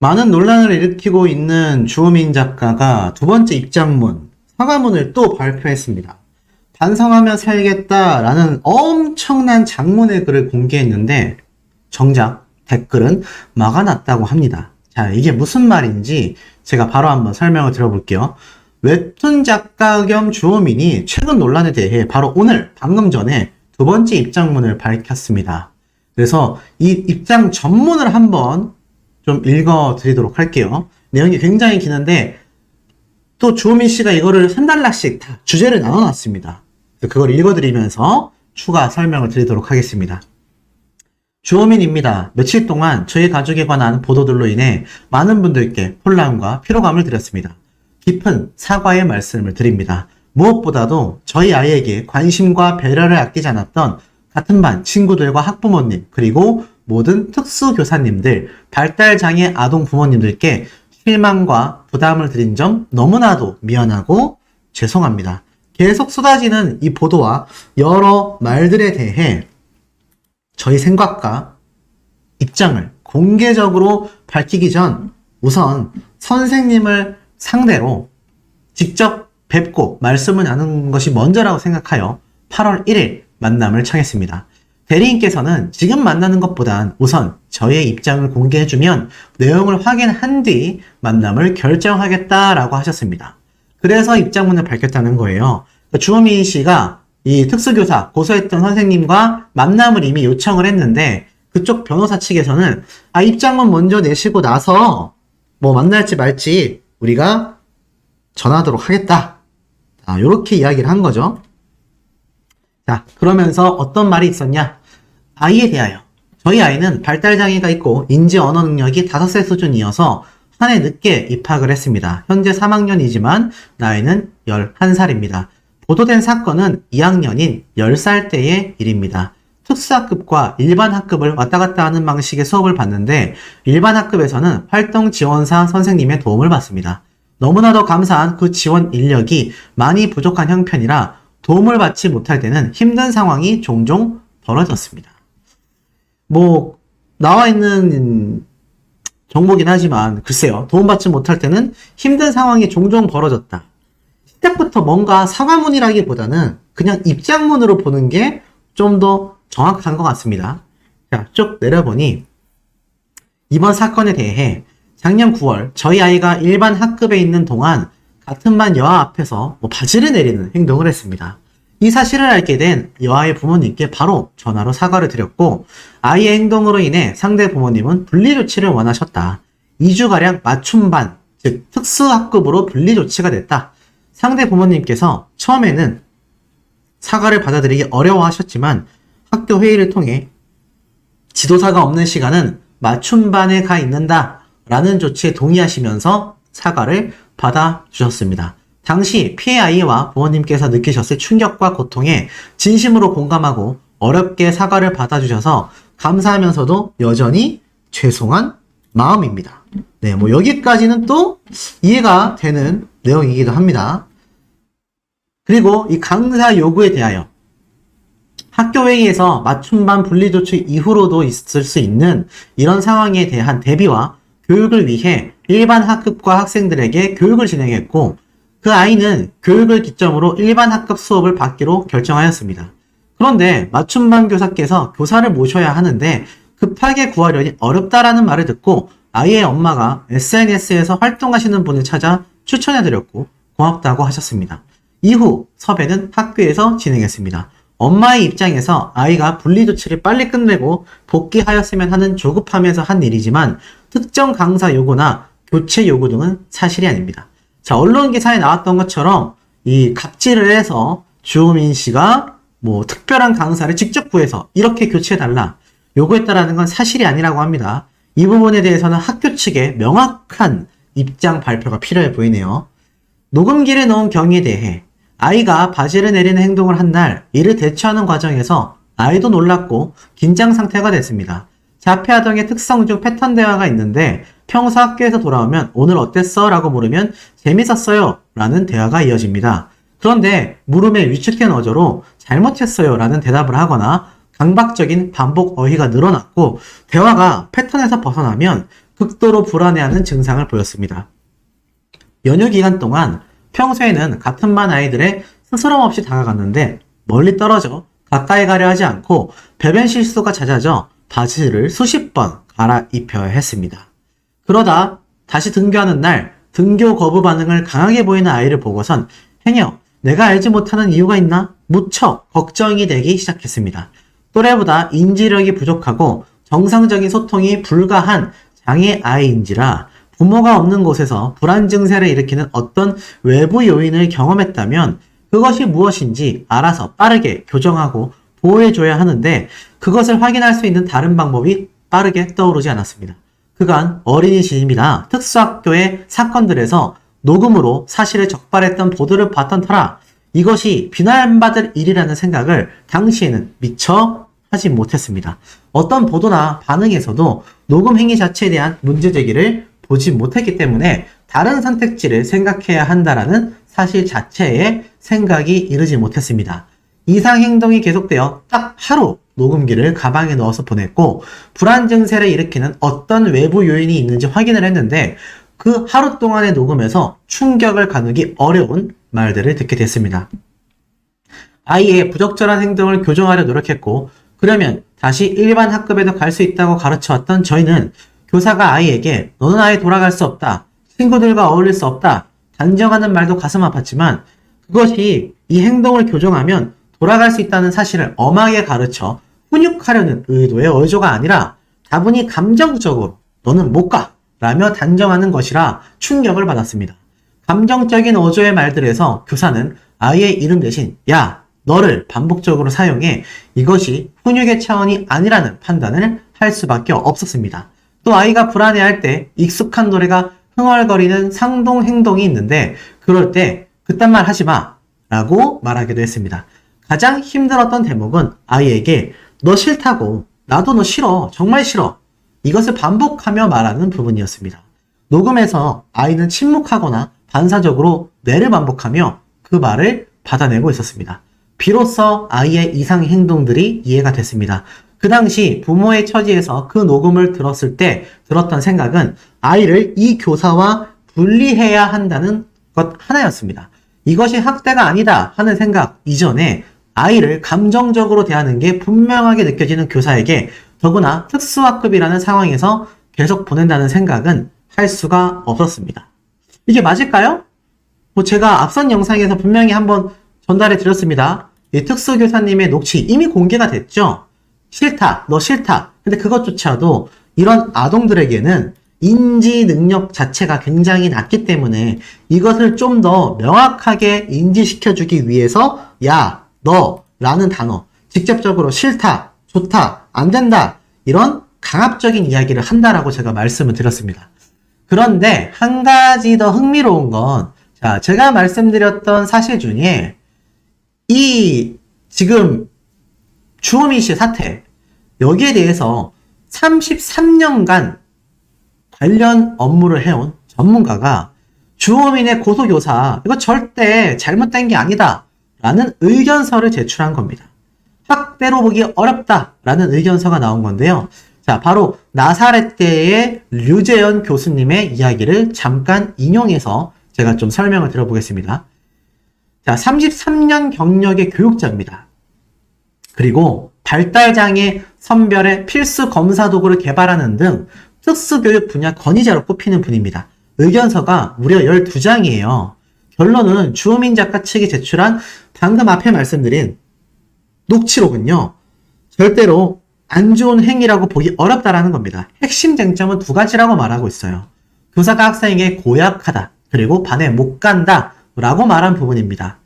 많은 논란을 일으키고 있는 주호민 작가가 두 번째 입장문, 사과문을 또 발표했습니다. 반성하며 살겠다라는 엄청난 장문의 글을 공개했는데 정작 댓글은 막아놨다고 합니다. 자, 이게 무슨 말인지 제가 바로 한번 설명을 드려볼게요. 웹툰 작가 겸 주호민이 최근 논란에 대해 바로 오늘 방금 전에 두 번째 입장문을 밝혔습니다. 그래서 이 입장 전문을 한번 좀 읽어드리도록 할게요. 내용이 굉장히 기는데 또 주호민 씨가 이거를 한 달락씩 다 주제를 나눠놨습니다. 그걸 읽어드리면서 추가 설명을 드리도록 하겠습니다. 주호민입니다. 며칠 동안 저희 가족에 관한 보도들로 인해 많은 분들께 혼란과 피로감을 드렸습니다. 깊은 사과의 말씀을 드립니다. 무엇보다도 저희 아이에게 관심과 배려를 아끼지 않았던 같은 반 친구들과 학부모님 그리고 모든 특수교사님들, 발달장애 아동 부모님들께 실망과 부담을 드린 점 너무나도 미안하고 죄송합니다. 계속 쏟아지는 이 보도와 여러 말들에 대해 저희 생각과 입장을 공개적으로 밝히기 전 우선 선생님을 상대로 직접 뵙고 말씀을 나누는 것이 먼저라고 생각하여 8월 1일 만남을 청했습니다. 대리인께서는 지금 만나는 것보단 우선 저의 입장을 공개해주면 내용을 확인한 뒤 만남을 결정하겠다라고 하셨습니다. 그래서 입장문을 밝혔다는 거예요. 주호민 씨가 이 특수교사 고소했던 선생님과 만남을 이미 요청을 했는데 그쪽 변호사 측에서는 입장문 먼저 내시고 나서 뭐 만날지 말지 우리가 전하도록 하겠다. 이렇게 이야기를 한 거죠. 자, 그러면서 어떤 말이 있었냐? 아이에 대하여. 저희 아이는 발달장애가 있고 인지 언어 능력이 5세 수준이어서 한 해 늦게 입학을 했습니다. 현재 3학년이지만 나이는 11살입니다. 보도된 사건은 2학년인 10살 때의 일입니다. 특수학급과 일반 학급을 왔다 갔다 하는 방식의 수업을 받는데 일반 학급에서는 활동 지원사 선생님의 도움을 받습니다. 너무나도 감사한 그 지원 인력이 많이 부족한 형편이라 도움을 받지 못할 때는 힘든 상황이 종종 벌어졌습니다. 나와 있는 정보긴 하지만, 글쎄요, 도움받지 못할 때는 힘든 상황이 종종 벌어졌다. 시작부터 뭔가 사과문이라기보다는 그냥 입장문으로 보는 게 좀 더 정확한 것 같습니다. 자, 쭉 내려보니, 이번 사건에 대해 작년 9월 저희 아이가 일반 학급에 있는 동안 같은 반 여아 앞에서 바지를 내리는 행동을 했습니다. 이 사실을 알게 된 여아의 부모님께 바로 전화로 사과를 드렸고 아이의 행동으로 인해 상대 부모님은 분리 조치를 원하셨다. 2주가량 맞춤반, 즉 특수학급으로 분리 조치가 됐다. 상대 부모님께서 처음에는 사과를 받아들이기 어려워하셨지만 학교 회의를 통해 지도사가 없는 시간은 맞춤반에 가 있는다 라는 조치에 동의하시면서 사과를 받아주셨습니다. 당시 피해 아이와 부모님께서 느끼셨을 충격과 고통에 진심으로 공감하고 어렵게 사과를 받아주셔서 감사하면서도 여전히 죄송한 마음입니다. 네, 여기까지는 또 이해가 되는 내용이기도 합니다. 그리고 이 강사 요구에 대하여 학교 회의에서 맞춤반 분리조치 이후로도 있을 수 있는 이런 상황에 대한 대비와 교육을 위해 일반 학급과 학생들에게 교육을 진행했고 그 아이는 교육을 기점으로 일반 학급 수업을 받기로 결정하였습니다. 그런데 맞춤반 교사께서 교사를 모셔야 하는데 급하게 구하려니 어렵다라는 말을 듣고 아이의 엄마가 SNS에서 활동하시는 분을 찾아 추천해드렸고 고맙다고 하셨습니다. 이후 섭외는 학교에서 진행했습니다. 엄마의 입장에서 아이가 분리조치를 빨리 끝내고 복귀하였으면 하는 조급함에서 한 일이지만 특정 강사 요구나 교체 요구 등은 사실이 아닙니다. 자, 언론 기사에 나왔던 것처럼 이 갑질을 해서 주호민 씨가 특별한 강사를 직접 구해서 이렇게 교체해달라 요구했다라는 건 사실이 아니라고 합니다. 이 부분에 대해서는 학교 측의 명확한 입장 발표가 필요해 보이네요. 녹음기를 넣은 경위에 대해 아이가 바지를 내리는 행동을 한 날 이를 대처하는 과정에서 아이도 놀랐고 긴장 상태가 됐습니다. 자폐아동의 특성 중 패턴 대화가 있는데 평소 학교에서 돌아오면 오늘 어땠어? 라고 물으면 재밌었어요 라는 대화가 이어집니다. 그런데 물음에 위축된 어조로 잘못했어요 라는 대답을 하거나 강박적인 반복 어휘가 늘어났고 대화가 패턴에서 벗어나면 극도로 불안해하는 증상을 보였습니다. 연휴 기간 동안 평소에는 같은 반 아이들의 스스럼 없이 다가갔는데 멀리 떨어져 가까이 가려 하지 않고 배변 실수가 잦아져 바지를 수십 번 갈아입혀야 했습니다. 그러다 다시 등교하는 날 등교 거부 반응을 강하게 보이는 아이를 보고선 행여 내가 알지 못하는 이유가 있나? 무척 걱정이 되기 시작했습니다. 또래보다 인지력이 부족하고 정상적인 소통이 불가한 장애 아이인지라 부모가 없는 곳에서 불안 증세를 일으키는 어떤 외부 요인을 경험했다면 그것이 무엇인지 알아서 빠르게 교정하고 보호해줘야 하는데 그것을 확인할 수 있는 다른 방법이 빠르게 떠오르지 않았습니다. 그간 어린이집이나 특수학교의 사건들에서 녹음으로 사실을 적발했던 보도를 봤던 터라 이것이 비난받을 일이라는 생각을 당시에는 미처 하지 못했습니다. 어떤 보도나 반응에서도 녹음 행위 자체에 대한 문제 제기를 보지 못했기 때문에 다른 선택지를 생각해야 한다라는 사실 자체에 생각이 이르지 못했습니다. 이상 행동이 계속되어 딱 하루 녹음기를 가방에 넣어서 보냈고 불안 증세를 일으키는 어떤 외부 요인이 있는지 확인을 했는데 그 하루 동안의 녹음에서 충격을 가누기 어려운 말들을 듣게 됐습니다. 아이의 부적절한 행동을 교정하려 노력했고 그러면 다시 일반 학급에도 갈 수 있다고 가르쳐왔던 저희는 교사가 아이에게 너는 아예 돌아갈 수 없다, 친구들과 어울릴 수 없다 단정하는 말도 가슴 아팠지만 그것이 이 행동을 교정하면 돌아갈 수 있다는 사실을 엄하게 가르쳐 훈육하려는 의도의 어조가 아니라 다분히 감정적으로 너는 못 가! 라며 단정하는 것이라 충격을 받았습니다. 감정적인 어조의 말들에서 교사는 아이의 이름 대신 야, 너를 반복적으로 사용해 이것이 훈육의 차원이 아니라는 판단을 할 수밖에 없었습니다. 또 아이가 불안해할 때 익숙한 노래가 흥얼거리는 상동 행동이 있는데 그럴 때 그딴 말 하지 마! 라고 말하기도 했습니다. 가장 힘들었던 대목은 아이에게 너 싫다고, 나도 너 싫어, 정말 싫어 이것을 반복하며 말하는 부분이었습니다. 녹음에서 아이는 침묵하거나 반사적으로 뇌를 반복하며 그 말을 받아내고 있었습니다. 비로소 아이의 이상 행동들이 이해가 됐습니다. 그 당시 부모의 처지에서 그 녹음을 들었을 때 들었던 생각은 아이를 이 교사와 분리해야 한다는 것 하나였습니다. 이것이 학대가 아니다 하는 생각 이전에 아이를 감정적으로 대하는 게 분명하게 느껴지는 교사에게 더구나 특수학급이라는 상황에서 계속 보낸다는 생각은 할 수가 없었습니다. 이게 맞을까요? 제가 앞선 영상에서 분명히 한번 전달해 드렸습니다. 이 특수교사님의 녹취 이미 공개가 됐죠? 싫다, 너 싫다. 근데 그것조차도 이런 아동들에게는 인지 능력 자체가 굉장히 낮기 때문에 이것을 좀 더 명확하게 인지시켜주기 위해서 야, 너 라는 단어, 직접적으로 싫다, 좋다, 안 된다 이런 강압적인 이야기를 한다라고 제가 말씀을 드렸습니다. 그런데 한 가지 더 흥미로운 건 제가 말씀드렸던 사실 중에 이 지금 주호민 씨의 사태 여기에 대해서 33년간 관련 업무를 해온 전문가가 주호민의 고소교사 이거 절대 잘못된 게 아니다 라는 의견서를 제출한 겁니다. 학대로 보기 어렵다라는 의견서가 나온 건데요. 바로 나사렛대의 류재현 교수님의 이야기를 잠깐 인용해서 제가 좀 설명을 드려보겠습니다. 33년 경력의 교육자입니다. 그리고 발달장애 선별의 필수 검사 도구를 개발하는 등 특수교육 분야 권위자로 꼽히는 분입니다. 의견서가 무려 12장이에요. 결론은 주호민 작가 측이 제출한 방금 앞에 말씀드린 녹취록은요. 절대로 안 좋은 행위라고 보기 어렵다라는 겁니다. 핵심 쟁점은 두 가지라고 말하고 있어요. 교사가 학생에게 고약하다. 그리고 반에 못 간다. 라고 말한 부분입니다.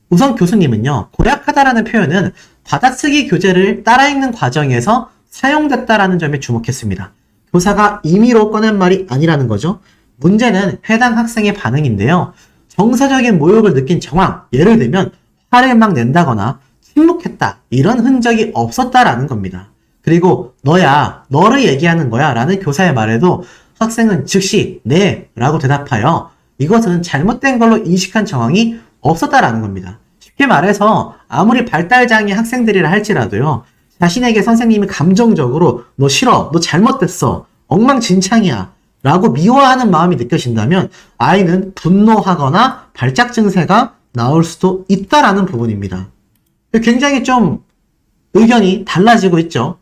우선 교수님은요. 고약하다라는 표현은 받아쓰기 교재를 따라 읽는 과정에서 사용됐다라는 점에 주목했습니다. 교사가 임의로 꺼낸 말이 아니라는 거죠. 문제는 해당 학생의 반응인데요. 정서적인 모욕을 느낀 정황, 예를 들면 화를 막 낸다거나 침묵했다 이런 흔적이 없었다라는 겁니다. 그리고 너야, 너를 얘기하는 거야 라는 교사의 말에도 학생은 즉시 네 라고 대답하여 이것은 잘못된 걸로 인식한 정황이 없었다라는 겁니다. 쉽게 말해서 아무리 발달장애 학생들이라 할지라도요. 자신에게 선생님이 감정적으로 너 싫어, 너 잘못됐어, 엉망진창이야 라고 미워하는 마음이 느껴진다면 아이는 분노하거나 발작 증세가 나올 수도 있다라는 부분입니다. 굉장히 좀 의견이 달라지고 있죠.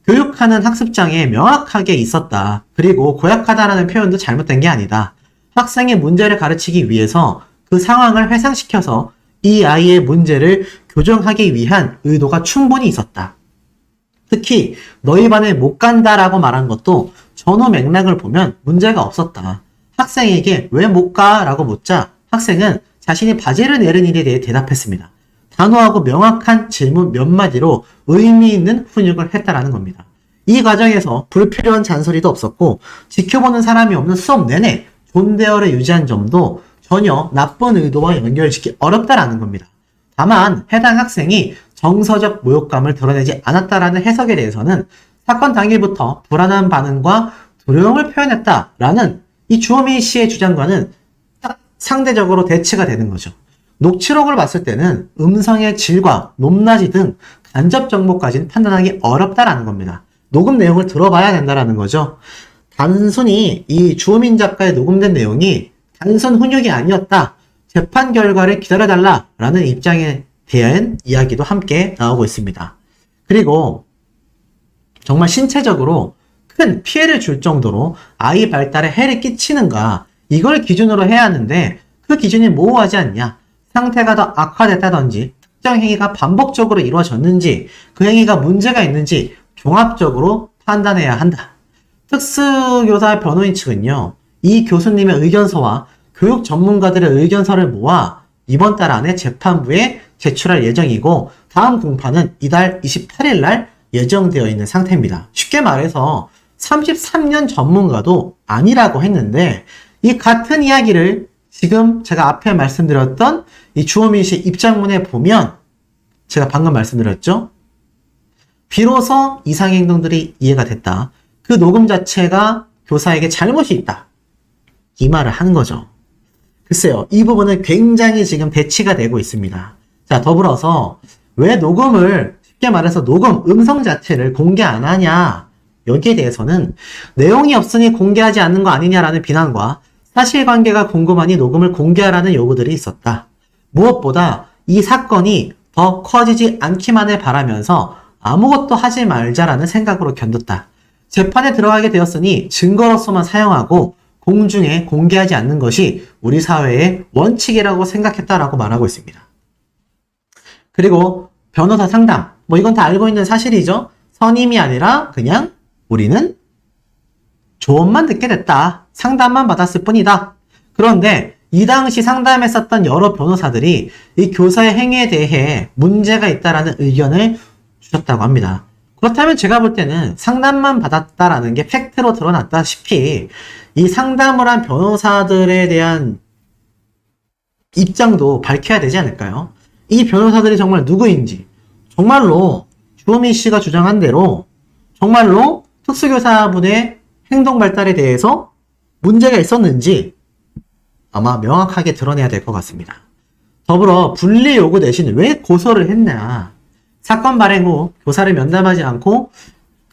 교육하는 학습장에 명확하게 있었다. 그리고 고약하다라는 표현도 잘못된 게 아니다. 학생의 문제를 가르치기 위해서 그 상황을 회상시켜서 이 아이의 문제를 교정하기 위한 의도가 충분히 있었다. 특히 너희 반에 못 간다라고 말한 것도 전후 맥락을 보면 문제가 없었다. 학생에게 왜 못 가? 라고 묻자 학생은 자신이 바지를 내린 일에 대해 대답했습니다. 단호하고 명확한 질문 몇 마디로 의미 있는 훈육을 했다라는 겁니다. 이 과정에서 불필요한 잔소리도 없었고 지켜보는 사람이 없는 수업 내내 존대어를 유지한 점도 전혀 나쁜 의도와 연결짓기 어렵다라는 겁니다. 다만 해당 학생이 정서적 모욕감을 드러내지 않았다라는 해석에 대해서는 사건 당일부터 불안한 반응과 두려움을 표현했다라는 이 주호민 씨의 주장과는 딱 상대적으로 대치가 되는 거죠. 녹취록을 봤을 때는 음성의 질과 높낮이 등 간접 정보까지는 판단하기 어렵다라는 겁니다. 녹음 내용을 들어봐야 된다라는 거죠. 단순히 이 주호민 작가의 녹음된 내용이 단순 훈육이 아니었다. 재판 결과를 기다려달라라는 입장에 대한 이야기도 함께 나오고 있습니다. 그리고 정말 신체적으로 큰 피해를 줄 정도로 아이 발달에 해를 끼치는가 이걸 기준으로 해야 하는데 그 기준이 모호하지 않냐. 상태가 더 악화됐다든지 특정 행위가 반복적으로 이루어졌는지 그 행위가 문제가 있는지 종합적으로 판단해야 한다. 특수교사 변호인 측은요. 이 교수님의 의견서와 교육 전문가들의 의견서를 모아 이번 달 안에 재판부에 제출할 예정이고 다음 공판은 이달 28일 날 예정되어 있는 상태입니다. 쉽게 말해서 33년 전문가도 아니라고 했는데 이 같은 이야기를 지금 제가 앞에 말씀드렸던 이 주호민 씨 입장문에 보면 제가 방금 말씀드렸죠. 비로소 이상의 행동들이 이해가 됐다. 그 녹음 자체가 교사에게 잘못이 있다. 이 말을 하는 거죠. 글쎄요. 이 부분은 굉장히 지금 대치가 되고 있습니다. 자, 더불어서 왜 녹음을 쉽게 말해서 녹음 음성 자체를 공개 안 하냐 여기에 대해서는 내용이 없으니 공개하지 않는 거 아니냐라는 비난과 사실관계가 궁금하니 녹음을 공개하라는 요구들이 있었다. 무엇보다 이 사건이 더 커지지 않기만을 바라면서 아무것도 하지 말자라는 생각으로 견뎠다. 재판에 들어가게 되었으니 증거로서만 사용하고 공중에 공개하지 않는 것이 우리 사회의 원칙이라고 생각했다라고 말하고 있습니다. 그리고 변호사 상담, 이건 다 알고 있는 사실이죠. 선임이 아니라 그냥 우리는 조언만 듣게 됐다. 상담만 받았을 뿐이다. 그런데 이 당시 상담했었던 여러 변호사들이 이 교사의 행위에 대해 문제가 있다라는 의견을 주셨다고 합니다. 그렇다면 제가 볼 때는 상담만 받았다라는 게 팩트로 드러났다시피 이 상담을 한 변호사들에 대한 입장도 밝혀야 되지 않을까요? 이 변호사들이 정말 누구인지, 정말로 주호민 씨가 주장한 대로 정말로 특수교사분의 행동 발달에 대해서 문제가 있었는지 아마 명확하게 드러내야 될 것 같습니다. 더불어 분리 요구 대신 왜 고소를 했냐. 사건 발행 후 교사를 면담하지 않고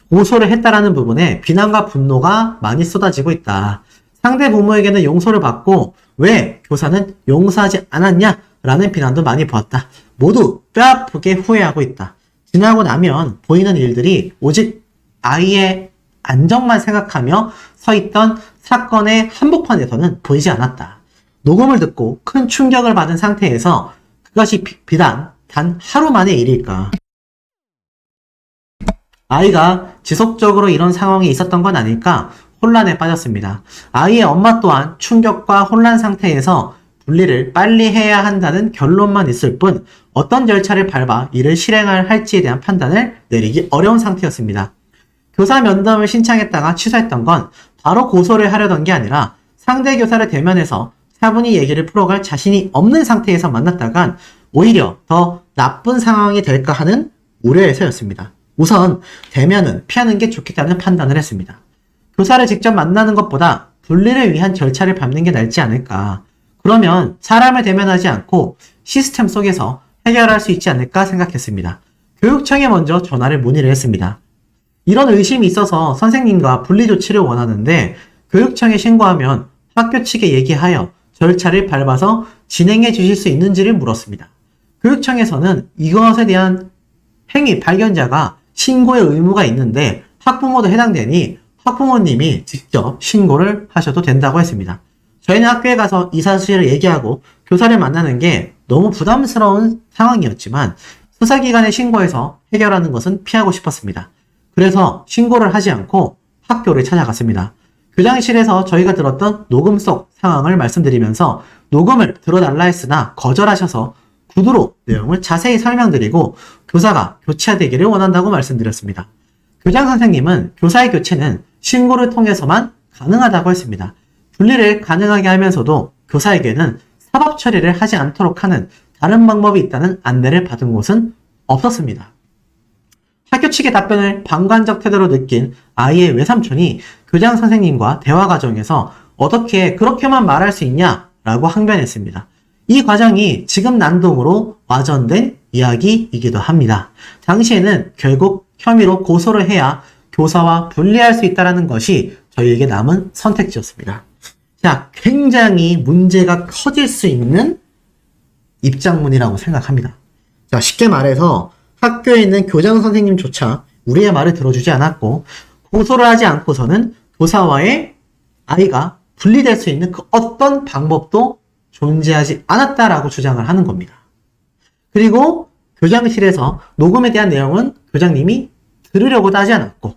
고소를 했다라는 부분에 비난과 분노가 많이 쏟아지고 있다. 상대 부모에게는 용서를 받고 왜 교사는 용서하지 않았냐라는 비난도 많이 보았다. 모두 뼈아프게 후회하고 있다. 지나고 나면 보이는 일들이 오직 아이의 안정만 생각하며 서 있던 사건의 한복판에서는 보이지 않았다. 녹음을 듣고 큰 충격을 받은 상태에서 그것이 비단 단 하루 만의 일일까? 아이가 지속적으로 이런 상황이 있었던 건 아닐까 혼란에 빠졌습니다. 아이의 엄마 또한 충격과 혼란 상태에서 분리를 빨리 해야 한다는 결론만 있을 뿐 어떤 절차를 밟아 이를 실행할 할지에 대한 판단을 내리기 어려운 상태였습니다. 교사 면담을 신청했다가 취소했던 건 바로 고소를 하려던 게 아니라 상대 교사를 대면해서 차분히 얘기를 풀어갈 자신이 없는 상태에서 만났다간 오히려 더 나쁜 상황이 될까 하는 우려에서였습니다. 우선 대면은 피하는 게 좋겠다는 판단을 했습니다. 교사를 직접 만나는 것보다 분리를 위한 절차를 밟는 게 낫지 않을까. 그러면 사람을 대면하지 않고 시스템 속에서 해결할 수 있지 않을까 생각했습니다. 교육청에 먼저 전화를 문의를 했습니다. 이런 의심이 있어서 선생님과 분리 조치를 원하는데 교육청에 신고하면 학교 측에 얘기하여 절차를 밟아서 진행해 주실 수 있는지를 물었습니다. 교육청에서는 이것에 대한 행위 발견자가 신고의 의무가 있는데 학부모도 해당되니 학부모님이 직접 신고를 하셔도 된다고 했습니다. 저희는 학교에 가서 이 사실을 얘기하고 교사를 만나는 게 너무 부담스러운 상황이었지만 수사기관에 신고해서 해결하는 것은 피하고 싶었습니다. 그래서 신고를 하지 않고 학교를 찾아갔습니다. 교장실에서 저희가 들었던 녹음 속 상황을 말씀드리면서 녹음을 들어달라 했으나 거절하셔서 구두로 내용을 자세히 설명드리고 교사가 교체되기를 원한다고 말씀드렸습니다. 교장 선생님은 교사의 교체는 신고를 통해서만 가능하다고 했습니다. 분리를 가능하게 하면서도 교사에게는 사법 처리를 하지 않도록 하는 다른 방법이 있다는 안내를 받은 곳은 없었습니다. 학교 측의 답변을 방관적 태도로 느낀 아이의 외삼촌이 교장 선생님과 대화 과정에서 어떻게 그렇게만 말할 수 있냐 라고 항변했습니다. 이 과정이 지금 난동으로 와전된 이야기이기도 합니다. 당시에는 결국 혐의로 고소를 해야 교사와 분리할 수 있다는 것이 저희에게 남은 선택지였습니다. 자, 굉장히 문제가 커질 수 있는 입장문이라고 생각합니다. 자, 쉽게 말해서 학교에 있는 교장 선생님조차 우리의 말을 들어주지 않았고 고소를 하지 않고서는 교사와의 아이가 분리될 수 있는 그 어떤 방법도 존재하지 않았다라고 주장을 하는 겁니다. 그리고 교장실에서 녹음에 대한 내용은 교장님이 들으려고도 하지 않았고,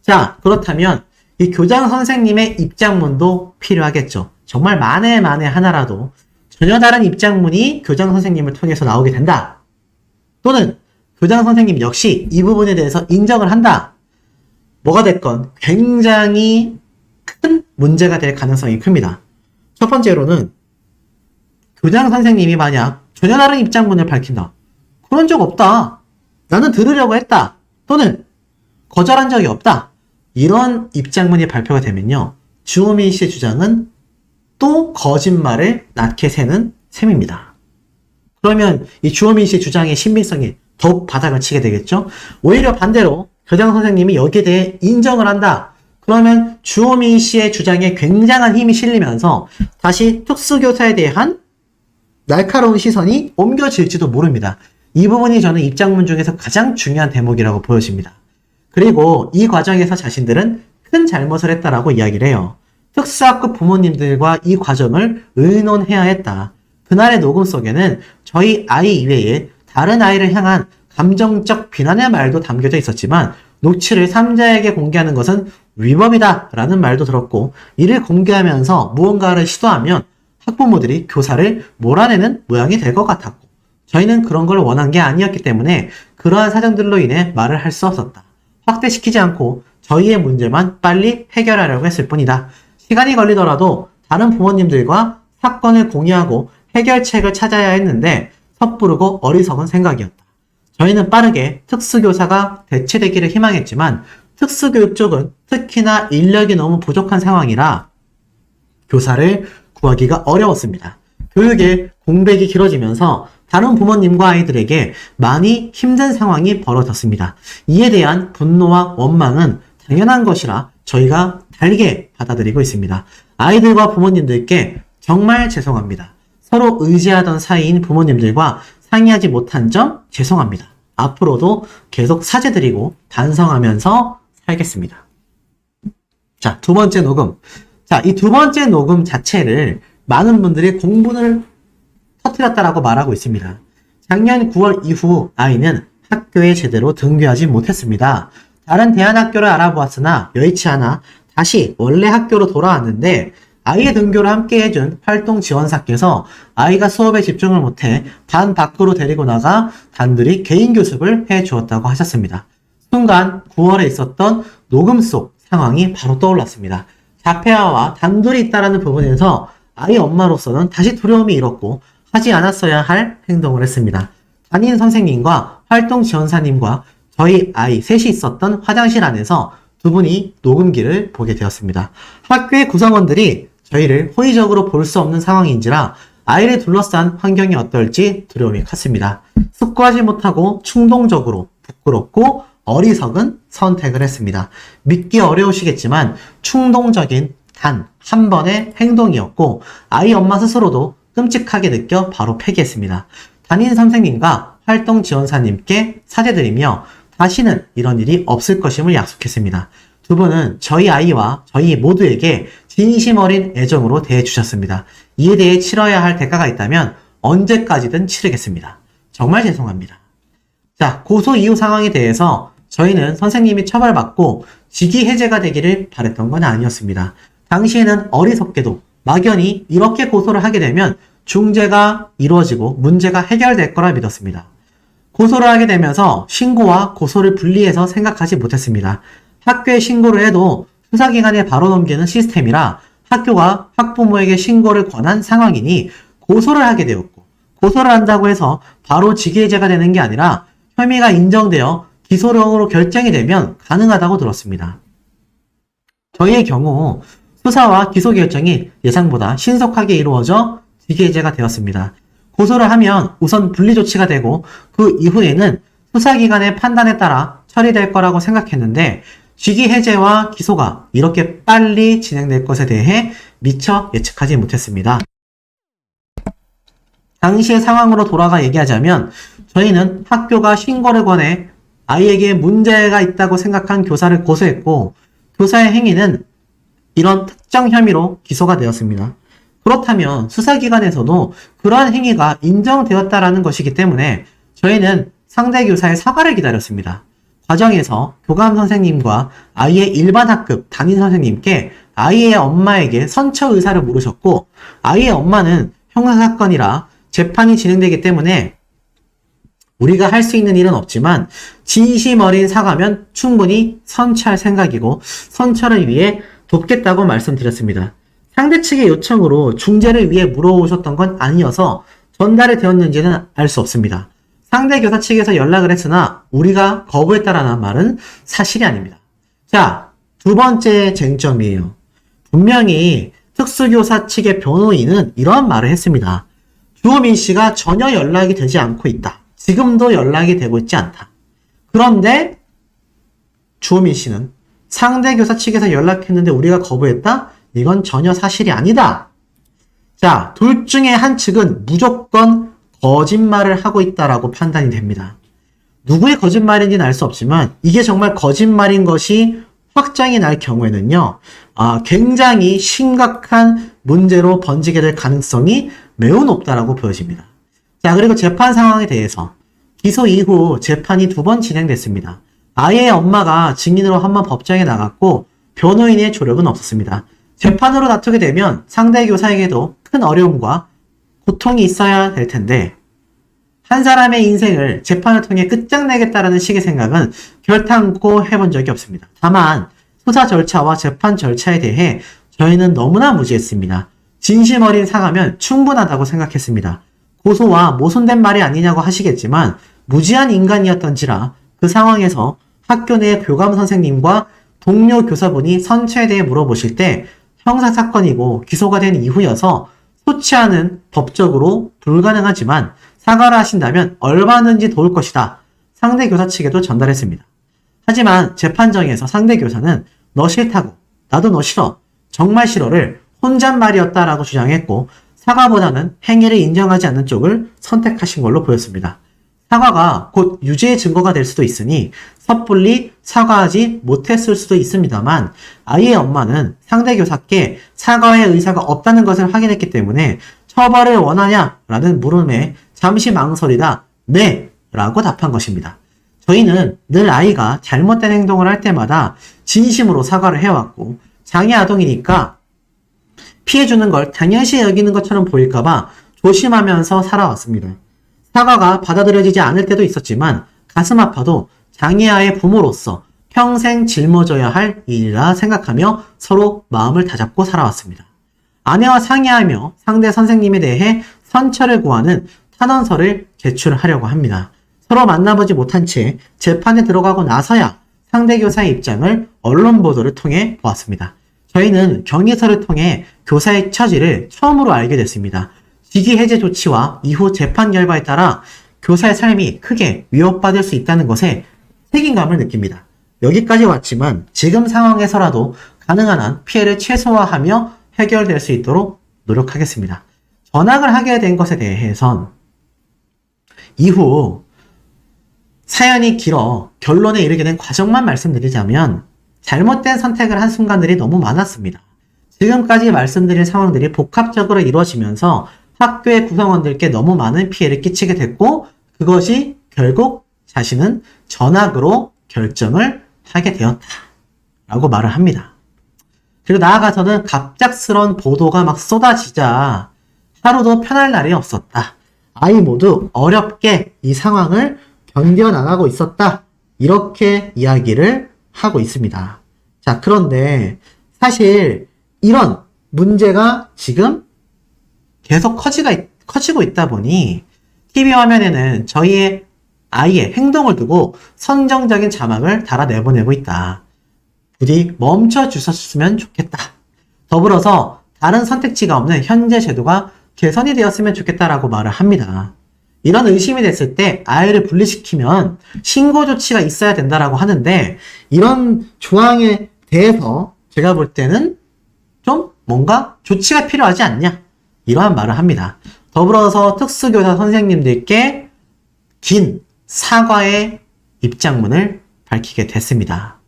자, 그렇다면 이 교장 선생님의 입장문도 필요하겠죠. 정말 만에 하나라도 전혀 다른 입장문이 교장 선생님을 통해서 나오게 된다. 또는 교장 선생님 역시 이 부분에 대해서 인정을 한다. 뭐가 됐건 굉장히 큰 문제가 될 가능성이 큽니다. 첫 번째로는 교장 선생님이 만약 전혀 다른 입장문을 밝힌다. 그런 적 없다. 나는 들으려고 했다. 또는 거절한 적이 없다. 이런 입장문이 발표가 되면요. 주호민 씨의 주장은 또 거짓말을 낳게 새는 셈입니다. 그러면 이 주호민 씨의 주장의 신빙성이 더욱 바닥을 치게 되겠죠. 오히려 반대로 교장 선생님이 여기에 대해 인정을 한다. 그러면 주호민 씨의 주장에 굉장한 힘이 실리면서 다시 특수교사에 대한 날카로운 시선이 옮겨질지도 모릅니다. 이 부분이 저는 입장문 중에서 가장 중요한 대목이라고 보여집니다. 그리고 이 과정에서 자신들은 큰 잘못을 했다라고 이야기를 해요. 특수학급 부모님들과 이 과정을 의논해야 했다. 그날의 녹음 속에는 저희 아이 이외에 다른 아이를 향한 감정적 비난의 말도 담겨져 있었지만 녹취를 3자에게 공개하는 것은 위법이다 라는 말도 들었고, 이를 공개하면서 무언가를 시도하면 학부모들이 교사를 몰아내는 모양이 될 것 같았고, 저희는 그런 걸 원한 게 아니었기 때문에 그러한 사정들로 인해 말을 할 수 없었다. 확대시키지 않고 저희의 문제만 빨리 해결하려고 했을 뿐이다. 시간이 걸리더라도 다른 부모님들과 사건을 공유하고 해결책을 찾아야 했는데 섣부르고 어리석은 생각이었다. 저희는 빠르게 특수교사가 대체되기를 희망했지만 특수교육 쪽은 특히나 인력이 너무 부족한 상황이라 교사를 구하기가 어려웠습니다. 교육의 공백이 길어지면서 다른 부모님과 아이들에게 많이 힘든 상황이 벌어졌습니다. 이에 대한 분노와 원망은 당연한 것이라 저희가 달게 받아들이고 있습니다. 아이들과 부모님들께 정말 죄송합니다. 서로 의지하던 사이인 부모님들과 상의하지 못한 점 죄송합니다. 앞으로도 계속 사죄드리고 반성하면서 살겠습니다. 자, 두 번째 녹음. 자, 이 두 번째 녹음 자체를 많은 분들이 공분을 터뜨렸다라고 말하고 있습니다. 작년 9월 이후 아이는 학교에 제대로 등교하지 못했습니다. 다른 대안학교를 알아보았으나 여의치 않아 다시 원래 학교로 돌아왔는데 아이의 등교를 함께 해준 활동지원사께서 아이가 수업에 집중을 못해 반 밖으로 데리고 나가 단둘이 개인 교습을 해주었다고 하셨습니다. 순간 9월에 있었던 녹음 속 상황이 바로 떠올랐습니다. 자폐아와 단둘이 있다는 부분에서 아이 엄마로서는 다시 두려움이 일었고 하지 않았어야 할 행동을 했습니다. 담임 선생님과 활동지원사님과 저희 아이 셋이 있었던 화장실 안에서 두 분이 녹음기를 보게 되었습니다. 학교의 구성원들이 저희를 호의적으로 볼 수 없는 상황인지라 아이를 둘러싼 환경이 어떨지 두려움이 컸습니다. 숙고하지 못하고 충동적으로 부끄럽고 어리석은 선택을 했습니다. 믿기 어려우시겠지만 충동적인 단 한 번의 행동이었고 아이 엄마 스스로도 끔찍하게 느껴 바로 폐기했습니다. 담임 선생님과 활동 지원사님께 사죄드리며 다시는 이런 일이 없을 것임을 약속했습니다. 두 분은 저희 아이와 저희 모두에게 진심 어린 애정으로 대해주셨습니다. 이에 대해 치러야 할 대가가 있다면 언제까지든 치르겠습니다. 정말 죄송합니다. 자, 고소 이후 상황에 대해서 저희는 선생님이 처벌받고 직위 해제가 되기를 바랬던 건 아니었습니다. 당시에는 어리석게도 막연히 이렇게 고소를 하게 되면 중재가 이루어지고 문제가 해결될 거라 믿었습니다. 고소를 하게 되면서 신고와 고소를 분리해서 생각하지 못했습니다. 학교에 신고를 해도 수사기관에 바로 넘기는 시스템이라 학교가 학부모에게 신고를 권한 상황이니 고소를 하게 되었고, 고소를 한다고 해서 바로 직위해제가 되는 게 아니라 혐의가 인정되어 기소력으로 결정이 되면 가능하다고 들었습니다. 저희의 경우 수사와 기소 결정이 예상보다 신속하게 이루어져 직위해제가 되었습니다. 고소를 하면 우선 분리조치가 되고 그 이후에는 수사기관의 판단에 따라 처리될 거라고 생각했는데 직위해제와 기소가 이렇게 빨리 진행될 것에 대해 미처 예측하지 못했습니다. 당시의 상황으로 돌아가 얘기하자면 저희는 학교가 신고를 권해 아이에게 문제가 있다고 생각한 교사를 고소했고 교사의 행위는 이런 특정 혐의로 기소가 되었습니다. 그렇다면 수사기관에서도 그러한 행위가 인정되었다라는 것이기 때문에 저희는 상대 교사의 사과를 기다렸습니다. 과정에서 교감 선생님과 아이의 일반 학급 담임 선생님께 아이의 엄마에게 선처 의사를 물으셨고 아이의 엄마는 형사사건이라 재판이 진행되기 때문에 우리가 할 수 있는 일은 없지만 진심 어린 사과면 충분히 선처할 생각이고 선처를 위해 돕겠다고 말씀드렸습니다. 상대 측의 요청으로 중재를 위해 물어오셨던 건 아니어서 전달이 되었는지는 알 수 없습니다. 상대 교사 측에서 연락을 했으나 우리가 거부했다라는 말은 사실이 아닙니다. 자, 두 번째 쟁점이에요. 분명히 특수교사 측의 변호인은 이러한 말을 했습니다. 주호민 씨가 전혀 연락이 되지 않고 있다. 지금도 연락이 되고 있지 않다. 그런데 주호민 씨는 상대 교사 측에서 연락했는데 우리가 거부했다? 이건 전혀 사실이 아니다. 자, 둘 중에 한 측은 무조건 거짓말을 하고 있다라고 판단이 됩니다. 누구의 거짓말인지는 알 수 없지만 이게 정말 거짓말인 것이 확정이 날 경우에는요, 굉장히 심각한 문제로 번지게 될 가능성이 매우 높다라고 보여집니다. 자, 그리고 재판 상황에 대해서 기소 이후 재판이 2번 진행됐습니다. 아이의 엄마가 증인으로 한 번 법정에 나갔고 변호인의 조력은 없었습니다. 재판으로 다투게 되면 상대 교사에게도 큰 어려움과 고통이 있어야 될 텐데 한 사람의 인생을 재판을 통해 끝장내겠다라는 식의 생각은 결탄코 해본 적이 없습니다. 다만 수사 절차와 재판 절차에 대해 저희는 너무나 무지했습니다. 진심 어린 사과면 충분하다고 생각했습니다. 고소와 모순된 말이 아니냐고 하시겠지만 무지한 인간이었던지라 그 상황에서 학교 내 교감 선생님과 동료 교사분이 선처에 대해 물어보실 때 형사사건이고 기소가 된 이후여서 소치하는 법적으로 불가능하지만 사과를 하신다면 얼마든지 도울 것이다. 상대 교사 측에도 전달했습니다. 하지만 재판정에서 상대 교사는 너 싫다고, 나도 너 싫어, 정말 싫어를 혼잣말이었다라고 주장했고 사과보다는 행위를 인정하지 않는 쪽을 선택하신 걸로 보였습니다. 사과가 곧 유죄의 증거가 될 수도 있으니 섣불리 사과하지 못했을 수도 있습니다만 아이의 엄마는 상대 교사께 사과의 의사가 없다는 것을 확인했기 때문에 처벌을 원하냐라는 물음에 잠시 망설이다 네! 라고 답한 것입니다. 저희는 늘 아이가 잘못된 행동을 할 때마다 진심으로 사과를 해왔고 장애 아동이니까 피해주는 걸 당연시 여기는 것처럼 보일까봐 조심하면서 살아왔습니다. 사과가 받아들여지지 않을 때도 있었지만 가슴 아파도 장애아의 부모로서 평생 짊어져야 할 일이라 생각하며 서로 마음을 다잡고 살아왔습니다. 아내와 상의하며 상대 선생님에 대해 선처를 구하는 탄원서를 제출하려고 합니다. 서로 만나보지 못한 채 재판에 들어가고 나서야 상대 교사의 입장을 언론 보도를 통해 보았습니다. 저희는 경위서를 통해 교사의 처지를 처음으로 알게 됐습니다. 직위 해제 조치와 이후 재판 결과에 따라 교사의 삶이 크게 위협받을 수 있다는 것에 책임감을 느낍니다. 여기까지 왔지만 지금 상황에서라도 가능한 한 피해를 최소화하며 해결될 수 있도록 노력하겠습니다. 전학을 하게 된 것에 대해선 이후 사연이 길어 결론에 이르게 된 과정만 말씀드리자면 잘못된 선택을 한 순간들이 너무 많았습니다. 지금까지 말씀드린 상황들이 복합적으로 이루어지면서 학교의 구성원들께 너무 많은 피해를 끼치게 됐고 그것이 결국 자신은 전학으로 결정을 하게 되었다라고 말을 합니다. 그리고 나아가서는 갑작스런 보도가 막 쏟아지자 하루도 편할 날이 없었다. 아이 모두 어렵게 이 상황을 견뎌나가고 있었다. 이렇게 이야기를 하고 있습니다. 자, 그런데 사실 이런 문제가 지금 계속 커지고 있다 보니 TV 화면에는 저희의 아이의 행동을 두고 선정적인 자막을 달아 내보내고 있다. 부디 멈춰 주셨으면 좋겠다. 더불어서 다른 선택지가 없는 현재 제도가 개선이 되었으면 좋겠다라고 말을 합니다. 이런 의심이 됐을 때 아이를 분리시키면 신고 조치가 있어야 된다라고 하는데 이런 조항에 대해서 제가 볼 때는 좀 뭔가 조치가 필요하지 않냐 이러한 말을 합니다. 더불어서 특수교사 선생님들께 긴 사과의 입장문을 밝히게 됐습니다.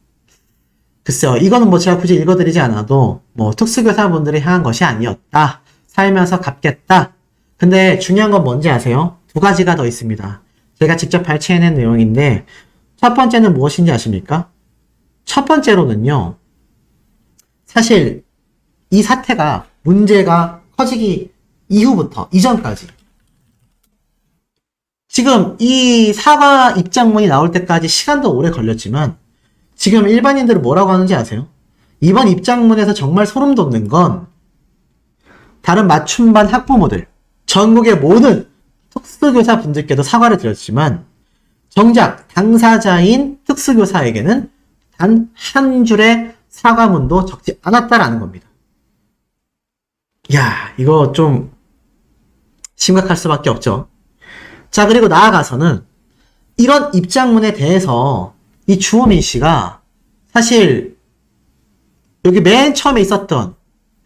글쎄요, 이거는 뭐 제가 굳이 읽어드리지 않아도 뭐 특수교사분들이 향한 것이 아니었다. 살면서 갚겠다. 근데 중요한 건 뭔지 아세요? 두 가지가 더 있습니다. 제가 직접 발췌해낸 내용인데 첫 번째는 무엇인지 아십니까? 첫 번째로는요. 사실 이 사태가 문제가 커지기 이후부터 이전까지 지금 이 사과 입장문이 나올 때까지 시간도 오래 걸렸지만 지금 일반인들은 뭐라고 하는지 아세요? 이번 입장문에서 정말 소름 돋는 건 다른 맞춤반 학부모들, 전국의 모든 특수교사 분들께도 사과를 드렸지만 정작 당사자인 특수교사에게는 단 한 줄의 사과문도 적지 않았다라는 겁니다. 야, 이거 좀 심각할 수밖에 없죠. 자, 그리고 나아가서는 이런 입장문에 대해서 이 주호민 씨가 사실 여기 맨 처음에 있었던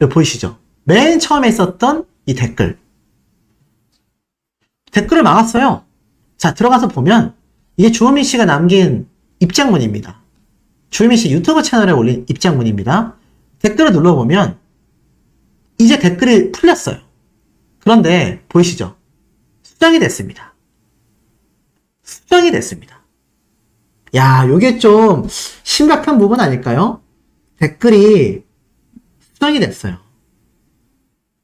여기 보이시죠? 맨 처음에 있었던 이 댓글을 막았어요. 자, 들어가서 보면 이게 주호민 씨가 남긴 입장문입니다. 주호민 씨 유튜브 채널에 올린 입장문입니다. 댓글을 눌러보면 이제 댓글이 풀렸어요. 그런데 보이시죠? 수정이 됐습니다. 수정이 됐습니다. 야, 요게 좀 심각한 부분 아닐까요? 댓글이 수정이 됐어요.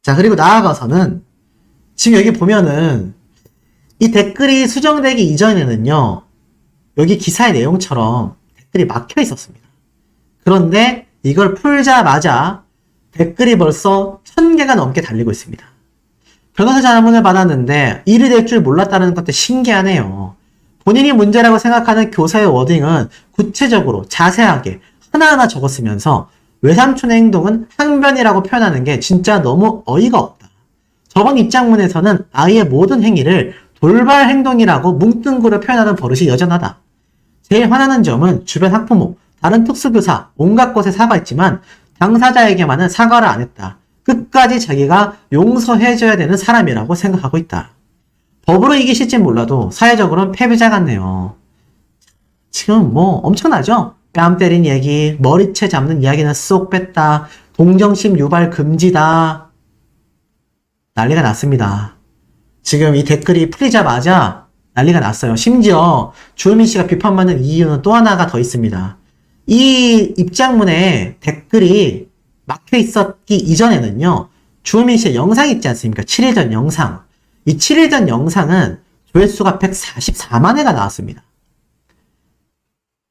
자, 그리고 나아가서는 지금 여기 보면은 이 댓글이 수정되기 이전에는요, 여기 기사의 내용처럼 댓글이 막혀 있었습니다. 그런데 이걸 풀자마자 댓글이 벌써 1000개가 넘게 달리고 있습니다. 변호사 자문을 받았는데 일이 될 줄 몰랐다는 것도 신기하네요. 본인이 문제라고 생각하는 교사의 워딩은 구체적으로 자세하게 하나하나 적었으면서 외삼촌의 행동은 항변이라고 표현하는 게 진짜 너무 어이가 없다. 저번 입장문에서는 아이의 모든 행위를 돌발 행동이라고 뭉뚱그려 표현하는 버릇이 여전하다. 제일 화나는 점은 주변 학부모, 다른 특수교사, 온갖 곳에 사과했지만 당사자에게만은 사과를 안 했다. 끝까지 자기가 용서해줘야 되는 사람이라고 생각하고 있다. 법으로 이기실진 몰라도 사회적으로는 패배자 같네요. 지금 뭐 엄청나죠? 뺨 때린 얘기, 머리채 잡는 이야기는 쏙 뺐다. 동정심 유발 금지다. 난리가 났습니다. 지금 이 댓글이 풀리자마자 난리가 났어요. 심지어 주호민 씨가 비판받는 이유는 또 하나가 더 있습니다. 이 입장문에 댓글이 막혀 있었기 이전에는요, 주호민 씨의 영상이 있지 않습니까? 7일 전 영상. 이 7일 전 영상은 조회수가 144만 회가 나왔습니다.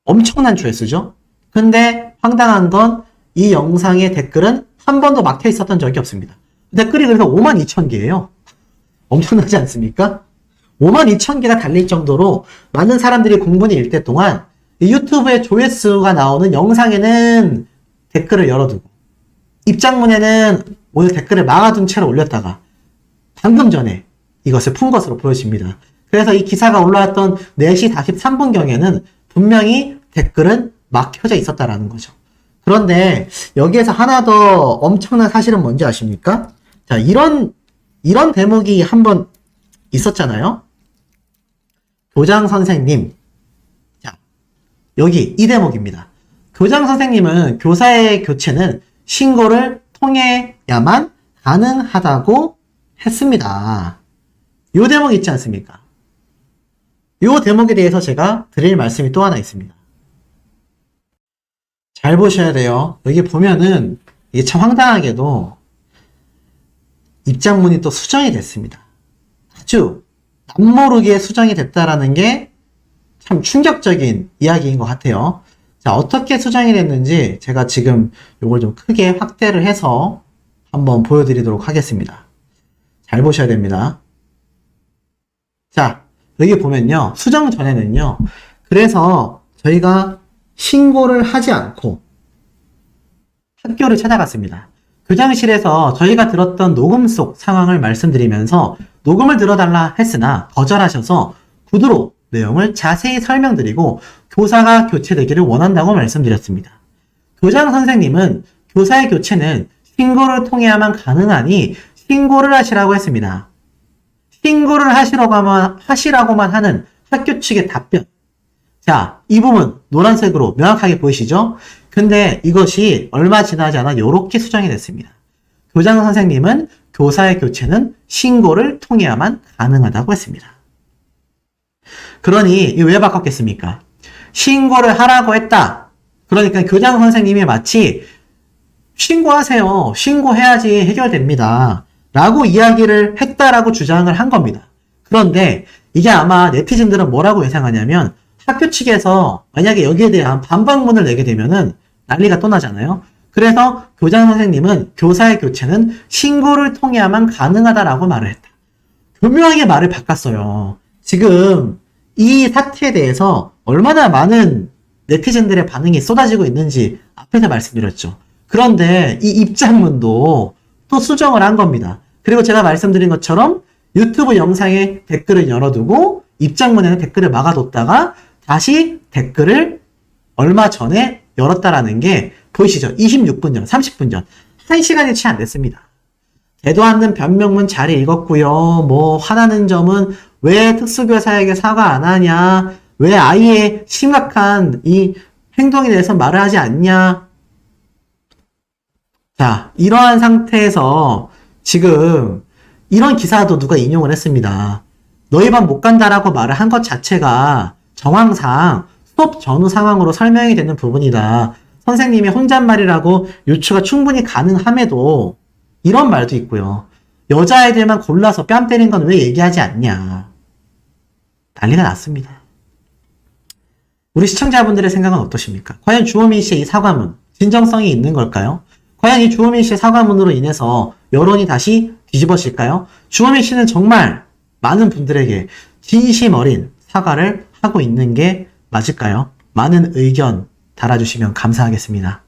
엄청난 조회수죠? 근데 황당한 건 이 영상의 댓글은 한 번도 막혀 있었던 적이 없습니다. 댓글이 그래서 52,000개예요. 엄청나지 않습니까? 52,000개가 달릴 정도로 많은 사람들이 공분이 일 때 동안 이 유튜브에 조회수가 나오는 영상에는 댓글을 열어두고 입장문에는 오늘 댓글을 막아둔 채로 올렸다가 방금 전에 이것을 푼 것으로 보여집니다. 그래서 이 기사가 올라왔던 4시 43분경에는 분명히 댓글은 막혀져 있었다라는 거죠. 그런데 여기에서 하나 더 엄청난 사실은 뭔지 아십니까? 자, 이런 대목이 한번 있었잖아요. 교장 선생님. 자, 여기 이 대목입니다. 교장 선생님은 교사의 교체는 신고를 통해야만 가능하다고 했습니다. 요 대목 있지 않습니까? 요 대목에 대해서 제가 드릴 말씀이 또 하나 있습니다. 잘 보셔야 돼요. 여기 보면은 이게 참 황당하게도 입장문이 또 수정이 됐습니다. 아주 남모르게 수정이 됐다라는 게 참 충격적인 이야기인 것 같아요. 자, 어떻게 수정이 됐는지 제가 지금 요걸 좀 크게 확대를 해서 한번 보여드리도록 하겠습니다. 잘 보셔야 됩니다. 자, 여기 보면요. 수정 전에는요. 그래서 저희가 신고를 하지 않고 학교를 찾아갔습니다. 교장실에서 저희가 들었던 녹음 속 상황을 말씀드리면서 녹음을 들어달라 했으나 거절하셔서 구두로 내용을 자세히 설명드리고 교사가 교체되기를 원한다고 말씀드렸습니다. 교장 선생님은 교사의 교체는 신고를 통해야만 가능하니 신고를 하시라고 했습니다. 신고를 하시라고만 하는 학교 측의 답변. 자, 이 부분 노란색으로 명확하게 보이시죠? 근데 이것이 얼마 지나지 않아 이렇게 수정이 됐습니다. 교장 선생님은 교사의 교체는 신고를 통해야만 가능하다고 했습니다. 그러니 이거 왜 바꿨겠습니까? 신고를 하라고 했다. 그러니까 교장 선생님이 마치 신고하세요. 신고해야지 해결됩니다. 라고 이야기를 했다라고 주장을 한 겁니다. 그런데 이게 아마 네티즌들은 뭐라고 예상하냐면 학교 측에서 만약에 여기에 대한 반박문을 내게 되면은 난리가 또 나잖아요. 그래서 교장 선생님은 교사의 교체는 신고를 통해야만 가능하다라고 말을 했다. 교묘하게 말을 바꿨어요. 지금 이 사태에 대해서 얼마나 많은 네티즌들의 반응이 쏟아지고 있는지 앞에서 말씀드렸죠. 그런데 이 입장문도 또 수정을 한 겁니다. 그리고 제가 말씀드린 것처럼 유튜브 영상에 댓글을 열어두고 입장문에는 댓글을 막아뒀다가 다시 댓글을 얼마 전에 열었다라는 게 보이시죠? 26분 전, 30분 전. 1시간이 채 안 됐습니다. 되도 않는 변명문 잘 읽었고요. 뭐 화나는 점은 왜 특수교사에게 사과 안 하냐? 왜 아이의 심각한 이 행동에 대해서 말을 하지 않냐? 자, 이러한 상태에서 지금 이런 기사도 누가 인용을 했습니다. 너희 반 못 간다라고 말을 한 것 자체가 정황상 수업 전후 상황으로 설명이 되는 부분이다. 선생님이 혼잣말이라고 유추가 충분히 가능함에도 이런 말도 있고요. 여자애들만 골라서 뺨 때린 건 왜 얘기하지 않냐. 난리가 났습니다. 우리 시청자분들의 생각은 어떠십니까? 과연 주호민 씨의 이 사과문 진정성이 있는 걸까요? 과연 이 주호민 씨의 사과문으로 인해서 여론이 다시 뒤집어질까요? 주호민 씨는 정말 많은 분들에게 진심 어린 사과를 하고 있는 게 맞을까요? 많은 의견 달아주시면 감사하겠습니다.